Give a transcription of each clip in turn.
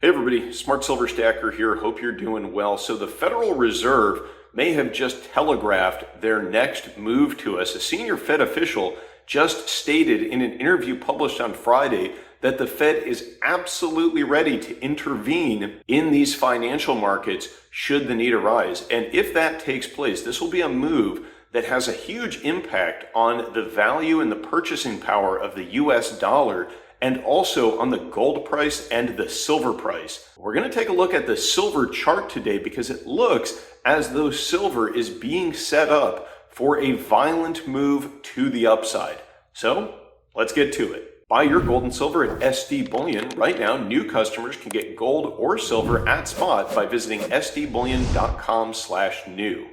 Hey everybody, Smart Silver Stacker here. Hope you're doing well. So the Federal Reserve may have just telegraphed their next move to us. A senior Fed official just stated in an interview published on Friday that the Fed is absolutely ready to intervene in these financial markets should the need arise. And if that takes place, this will be a move that has a huge impact on the value and the purchasing power of the US dollar, and also on the gold price and the silver price. We're going to take a look at the silver chart today because it looks as though silver is being set up for a violent move to the upside. So let's get to it. Buy your gold and silver at SD Bullion. Right now, new customers can get gold or silver at spot by visiting sdbullion.com/new.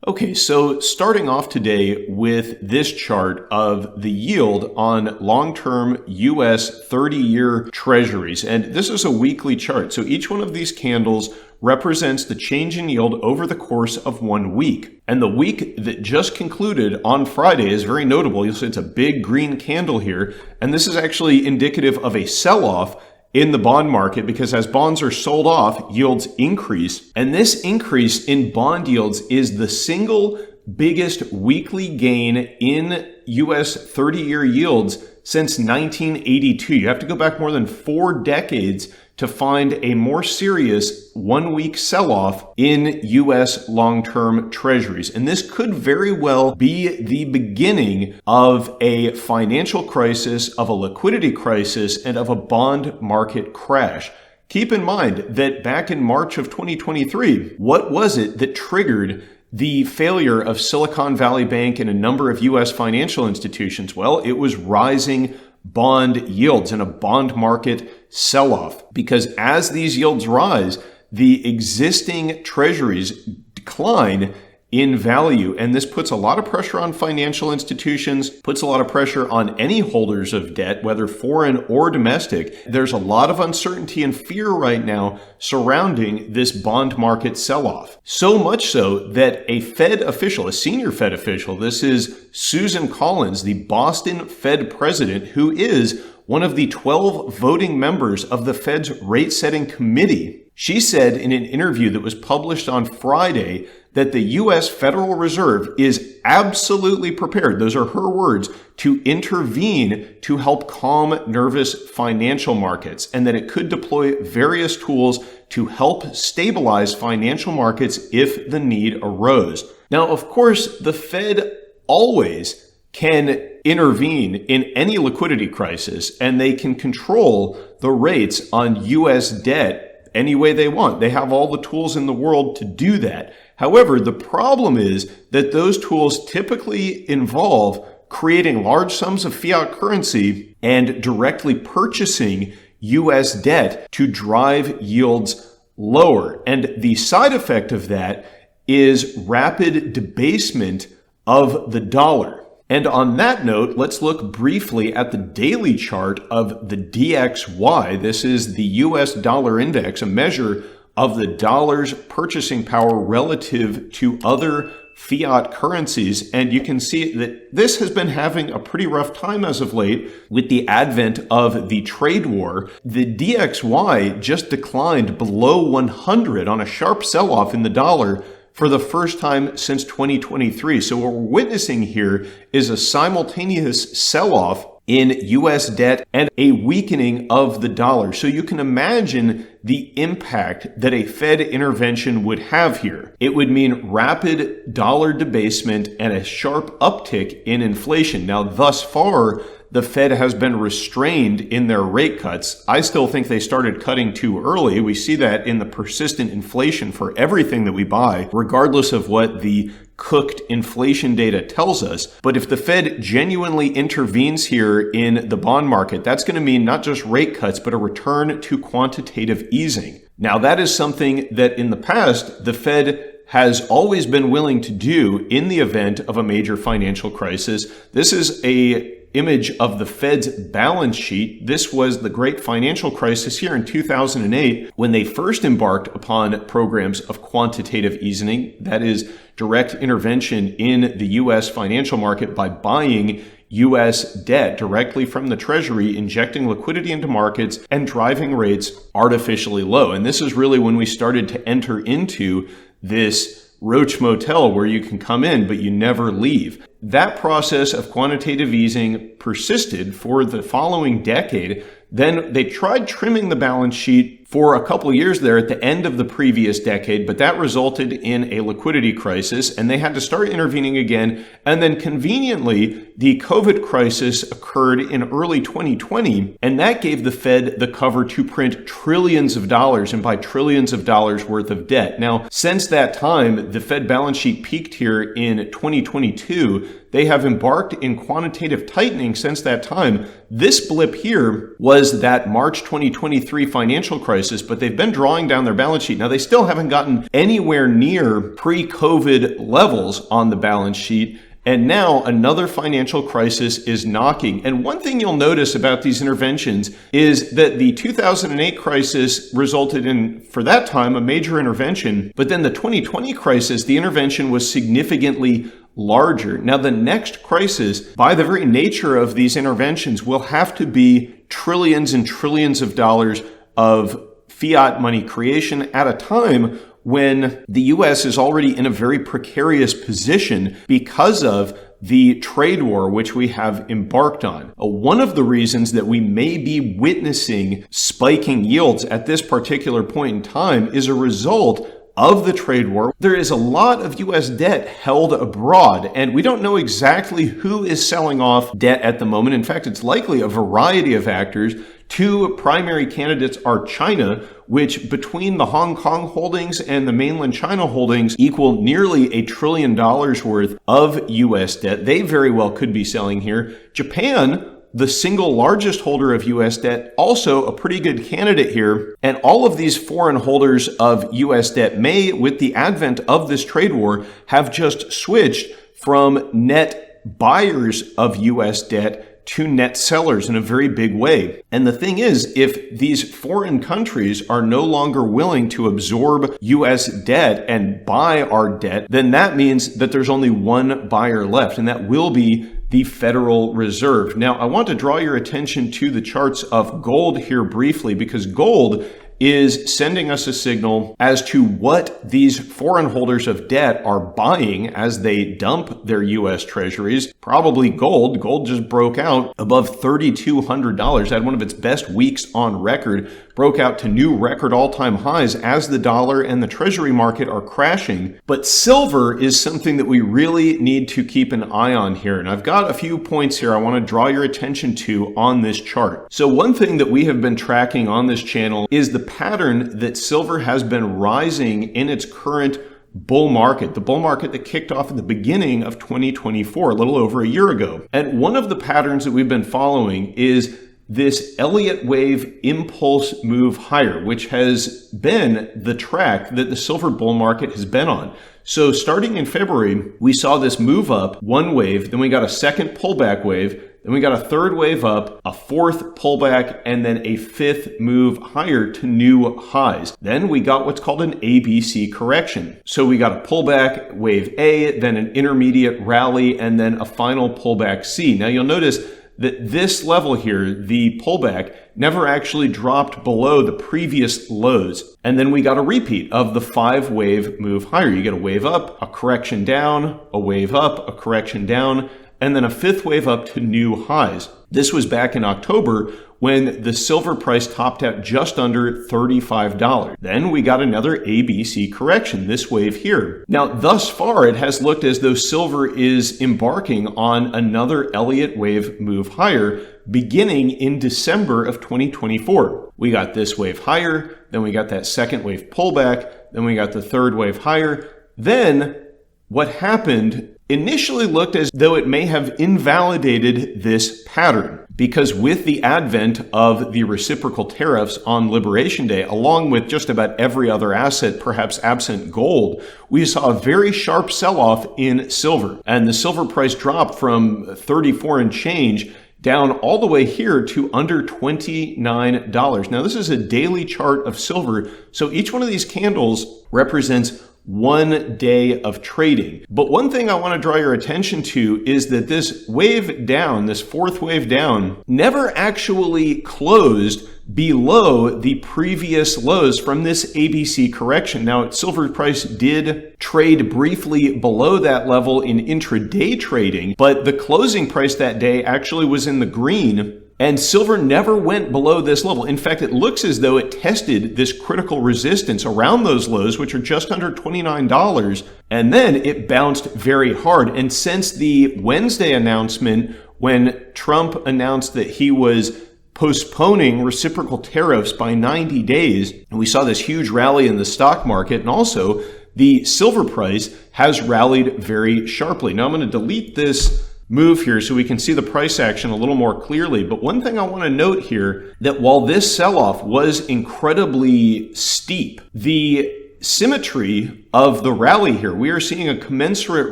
Okay, so starting off today with this chart of the yield on long-term US 30-year treasuries. And this is a weekly chart. So each one of these candles represents the change in yield over the course of 1 week. And the week that just concluded on Friday is very notable. You'll see it's a big green candle here. And this is actually indicative of a sell-off in the bond market because as bonds are sold off, yields increase. And this increase in bond yields is the single biggest weekly gain in US 30-year yields since 1982. You have to go back more than 4 decades to find a more serious 1-week sell-off in US long-term treasuries. And this could very well be the beginning of a financial crisis, of a liquidity crisis, and of a bond market crash. Keep in mind that back in March of 2023, what was it that triggered the failure of Silicon Valley Bank and a number of US financial institutions? Well, it was rising bond yields and a bond market sell-off. Because as these yields rise, the existing treasuries decline in value. And this puts a lot of pressure on financial institutions, puts a lot of pressure on any holders of debt, whether foreign or domestic. There's a lot of uncertainty and fear right now surrounding this bond market sell-off. So much so that a Fed official, a senior Fed official, this is Susan Collins, the Boston Fed president, who is one of the 12 voting members of the Fed's rate-setting committee. She said in an interview that was published on Friday that the U.S. Federal Reserve is absolutely prepared, those are her words, to intervene to help calm nervous financial markets, and that it could deploy various tools to help stabilize financial markets if the need arose. Now, of course, the Fed always can intervene in any liquidity crisis, and they can control the rates on U.S. debt any way they want. They have all the tools in the world to do that. However, the problem is that those tools typically involve creating large sums of fiat currency and directly purchasing U.S. debt to drive yields lower. And the side effect of that is rapid debasement of the dollar. And on that note, let's look briefly at the daily chart of the DXY. This is the US dollar index, a measure of the dollar's purchasing power relative to other fiat currencies. And you can see that this has been having a pretty rough time as of late with the advent of the trade war. The DXY just declined below 100 on a sharp sell-off in the dollar for the first time since 2023. So what we're witnessing here is a simultaneous sell-off in US debt and a weakening of the dollar. So you can imagine the impact that a Fed intervention would have here. It would mean rapid dollar debasement and a sharp uptick in inflation. Now, thus far, the Fed has been restrained in their rate cuts. I still think they started cutting too early. We see that in the persistent inflation for everything that we buy, regardless of what the cooked inflation data tells us. But if the Fed genuinely intervenes here in the bond market, that's going to mean not just rate cuts, but a return to quantitative easing. Now, that is something that in the past, the Fed has always been willing to do in the event of a major financial crisis. This is a image of the Fed's balance sheet. This was the great financial crisis here in 2008 when they first embarked upon programs of quantitative easing, that is direct intervention in the US financial market by buying U.S. debt directly from the Treasury, injecting liquidity into markets and driving rates artificially low. And this is really when we started to enter into this Roach Motel where you can come in, but you never leave. That process of quantitative easing persisted for the following decade. Then they tried trimming the balance sheet for a couple of years there at the end of the previous decade, but that resulted in a liquidity crisis, and they had to start intervening again. And then conveniently, the COVID crisis occurred in early 2020, and that gave the Fed the cover to print trillions of dollars, and by trillions of dollars worth of debt. Now, since that time, the Fed balance sheet peaked here in 2022. They have embarked in quantitative tightening since that time. This blip here was that March 2023 financial crisis, but they've been drawing down their balance sheet. Now, they still haven't gotten anywhere near pre-COVID levels on the balance sheet. And now another financial crisis is knocking. And one thing you'll notice about these interventions is that the 2008 crisis resulted in, for that time, a major intervention. But then the 2020 crisis, the intervention was significantly larger. Now, the next crisis, by the very nature of these interventions, will have to be trillions and trillions of dollars of fiat money creation at a time when the U.S. is already in a very precarious position because of the trade war which we have embarked on. One of the reasons that we may be witnessing spiking yields at this particular point in time is a result of the trade war. There is a lot of U.S. debt held abroad, and we don't know exactly who is selling off debt at the moment. In fact, it's likely a variety of actors. Two primary candidates are China, which between the Hong Kong holdings and the mainland China holdings equal nearly $1 trillion worth of U.S. debt. They very well could be selling here. Japan, the single largest holder of U.S. debt, also a pretty good candidate here. And all of these foreign holders of U.S. debt may, with the advent of this trade war, have just switched from net buyers of U.S. debt to net sellers in a very big way. And the thing is, if these foreign countries are no longer willing to absorb U.S. debt and buy our debt, then that means that there's only one buyer left, and that will be the Federal Reserve. Now, I want to draw your attention to the charts of gold here briefly, because gold is sending us a signal as to what these foreign holders of debt are buying as they dump their U.S. treasuries. Probably gold. Gold just broke out above $3,200, had one of its best weeks on record, broke out to new record all-time highs as the dollar and the treasury market are crashing. But silver is something that we really need to keep an eye on here. And I've got a few points here I want to draw your attention to on this chart. So one thing that we have been tracking on this channel is the pattern that silver has been rising in its current bull market, the bull market that kicked off at the beginning of 2024, a little over a year ago. And one of the patterns that we've been following is this Elliott wave impulse move higher, which has been the track that the silver bull market has been on. So starting in February, we saw this move up, one wave, then we got a second pullback wave, then we got a third wave up, a fourth pullback, and then a fifth move higher to new highs. Then we got what's called an ABC correction. So we got a pullback, wave A, then an intermediate rally, and then a final pullback C. Now you'll notice that this level here, the pullback, never actually dropped below the previous lows. And then we got a repeat of the 5-wave move higher. You get a wave up, a correction down, a wave up, a correction down, and then a fifth wave up to new highs. This was back in October when the silver price topped out just under $35. Then we got another ABC correction, this wave here. Now, thus far, it has looked as though silver is embarking on another Elliott wave move higher beginning in December of 2024. We got this wave higher, then we got that second wave pullback, then we got the third wave higher. Then what happened initially looked as though it may have invalidated this pattern, because with the advent of the reciprocal tariffs on Liberation Day, along with just about every other asset, perhaps absent gold, we saw a very sharp sell-off in silver. And the silver price dropped from 34 and change down all the way here to under $29. Now, this is a daily chart of silver, so each one of these candles represents 1 day of trading. But one thing I want to draw your attention to is that this wave down, this fourth wave down, never actually closed below the previous lows from this ABC correction. Now, silver price did trade briefly below that level in intraday trading, but the closing price that day actually was in the green, and silver never went below this level. In fact, it looks as though it tested this critical resistance around those lows, which are just under $29, and then it bounced very hard. And since the Wednesday announcement, when Trump announced that he was postponing reciprocal tariffs by 90 days, and we saw this huge rally in the stock market, and also the silver price has rallied very sharply. Now I'm going to delete this move here so we can see the price action a little more clearly. But one thing I want to note here, that while this sell-off was incredibly steep, the symmetry of the rally here, we are seeing a commensurate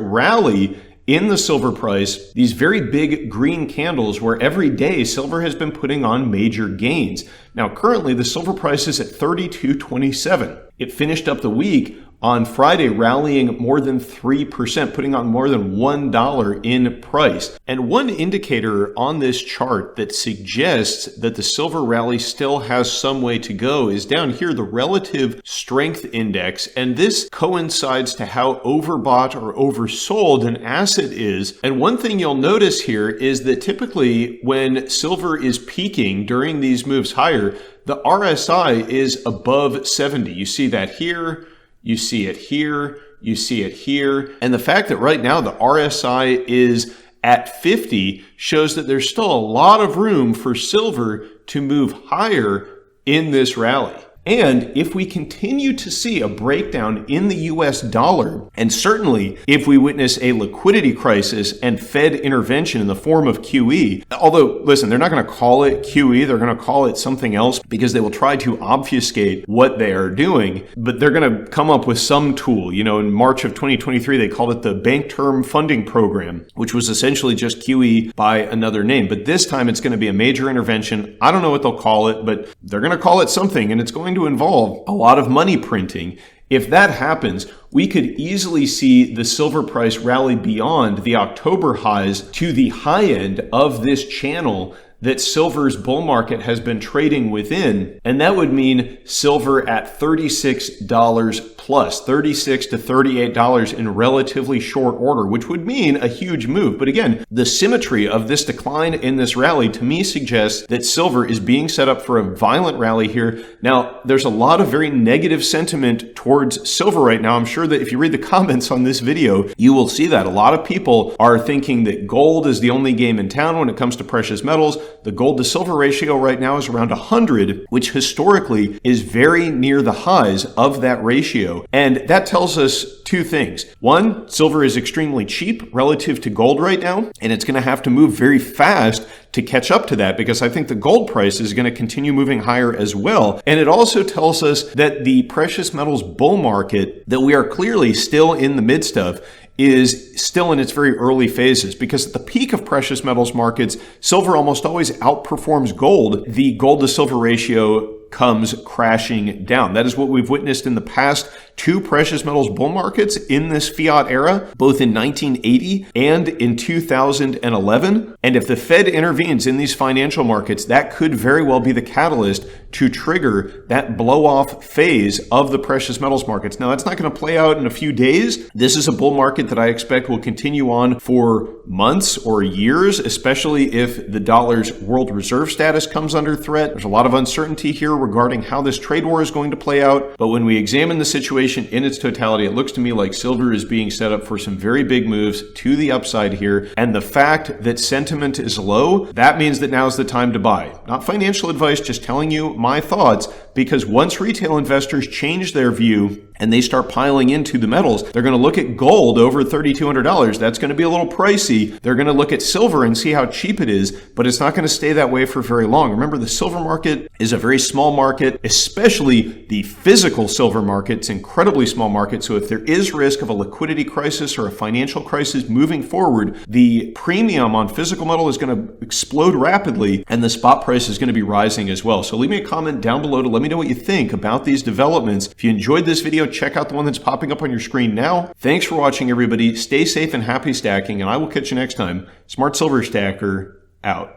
rally in the silver price, these very big green candles where every day silver has been putting on major gains. Now, currently the silver price is at $32.27. It finished up the week on Friday rallying more than 3%, putting on more than $1 in price. And one indicator on this chart that suggests that the silver rally still has some way to go is down here, the relative strength index. And this coincides to how overbought or oversold an asset is. And one thing you'll notice here is that typically when silver is peaking during these moves higher, the RSI is above 70. You see that here. You see it here, you see it here. And the fact that right now the RSI is at 50 shows that there's still a lot of room for silver to move higher in this rally. And if we continue to see a breakdown in the US dollar, and certainly if we witness a liquidity crisis and Fed intervention in the form of QE, although, listen, they're not going to call it QE, they're going to call it something else because they will try to obfuscate what they are doing, but they're going to come up with some tool. You know, in March of 2023, they called it the Bank Term Funding Program, which was essentially just QE by another name. But this time it's going to be a major intervention. I don't know what they'll call it, but they're going to call it something, and it's going to involve a lot of money printing. If that happens, we could easily see the silver price rally beyond the October highs to the high end of this channel that silver's bull market has been trading within. And that would mean silver at $36 plus, $36 to $38 in relatively short order, which would mean a huge move. But again, the symmetry of this decline in this rally to me suggests that silver is being set up for a violent rally here. Now, there's a lot of very negative sentiment towards silver right now. I'm sure that if you read the comments on this video, you will see that a lot of people are thinking that gold is the only game in town when it comes to precious metals. The gold to silver ratio right now is around 100, which historically is very near the highs of that ratio. And that tells us two things. One, silver is extremely cheap relative to gold right now, and it's going to have to move very fast to catch up to that, because I think the gold price is going to continue moving higher as well. And it also tells us that the precious metals bull market that we are clearly still in the midst of is still in its very early phases, because at the peak of precious metals markets, silver almost always outperforms gold. The gold to silver ratio comes crashing down. That is what we've witnessed in the past two precious metals bull markets in this fiat era, both in 1980 and in 2011. And if the Fed intervenes in these financial markets, that could very well be the catalyst to trigger that blow-off phase of the precious metals markets. Now, that's not going to play out in a few days. This is a bull market that I expect will continue on for months or years, especially if the dollar's world reserve status comes under threat. There's a lot of uncertainty here regarding how this trade war is going to play out. But when we examine the situation in its totality, it looks to me like silver is being set up for some very big moves to the upside here. And the fact that sentiment is low, that means that now's the time to buy. Not financial advice, just telling you my thoughts, because once retail investors change their view and they start piling into the metals, they're going to look at gold over $3,200. That's going to be a little pricey. They're going to look at silver and see how cheap it is, but it's not going to stay that way for very long. Remember, the silver market is a very small market, especially the physical silver market. It's an incredibly small market. So if there is risk of a liquidity crisis or a financial crisis moving forward, the premium on physical metal is going to explode rapidly, and the spot price is going to be rising as well. So leave me a comment down below to let me know what you think about these developments. If you enjoyed this video, video, check out the one that's popping up on your screen now. Thanks for watching, everybody. Stay safe and happy stacking, and I will catch you next time. Smart Silver Stacker, out.